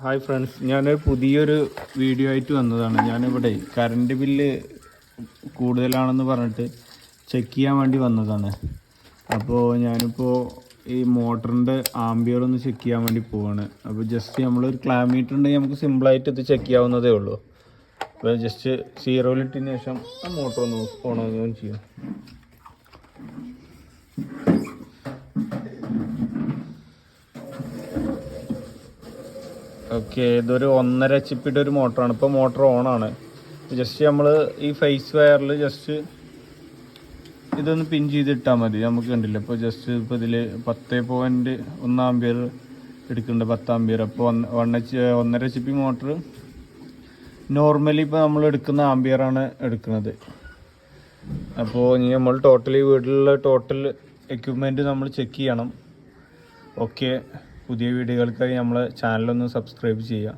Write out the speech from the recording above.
Hi friends, ഞാനൊരു പുതിയൊരു video ആയിട്ട് വന്നതാണ്. ഞാനിവിടെ കറണ്ട് ബില്ല് കൂടുതലാണെന്ന് പറഞ്ഞിട്ട് ചെക്ക് ചെയ്യാൻ വേണ്ടി വന്നതാണ്. അപ്പോൾ ഞാനിപ്പോൾ ഈ മോട്ടറിൻ്റെ ആംബിയർ ഒന്ന് ചെക്ക് ചെയ്യാൻ വേണ്ടി പോവാണ്. അപ്പോൾ ജസ്റ്റ് നമ്മളൊരു ക്ലാമീറ്റർ ഉണ്ടെങ്കിൽ നമുക്ക് സിമ്പിളായിട്ട് ഇത് ചെക്ക് ചെയ്യാവുന്നതേ ഉള്ളൂ. അപ്പോൾ ജസ്റ്റ് സീറോയിലിട്ടതിന് ശേഷം ആ മോട്ടർ ഒന്ന് ഓണാകുകയും ചെയ്യും. ഓക്കെ, ഇതൊരു 1.5 HP ഒരു മോട്ടറാണ്. ഇപ്പോൾ മോട്ടർ ഓണാണ്. ജസ്റ്റ് നമ്മൾ ഈ ഫേസ് വയറിൽ ജസ്റ്റ് ഇതൊന്ന് പിൻ ചെയ്തിട്ടാൽ മതി. നമുക്ക് കണ്ടില്ല, ഇപ്പോൾ ജസ്റ്റ് ഇപ്പോൾ ഇതിൽ 10.1 ആംബിയർ എടുക്കുന്നുണ്ട്, 10 ആംബിയർ. അപ്പോൾ 1.5 HP മോട്ടർ നോർമലി ഇപ്പോൾ നമ്മൾ എടുക്കുന്ന ആംബിയറാണ് എടുക്കുന്നത്. അപ്പോൾ ഇനി നമ്മൾ ടോട്ടലി വീട്ടിലുള്ള ടോട്ടൽ എക്യുപ്മെൻറ്റ് നമ്മൾ ചെക്ക് ചെയ്യണം. ഓക്കെ, പുതിയ വീഡിയോകൾക്കായി നമ്മളെ ചാനലൊന്ന് സബ്സ്ക്രൈബ് ചെയ്യുക.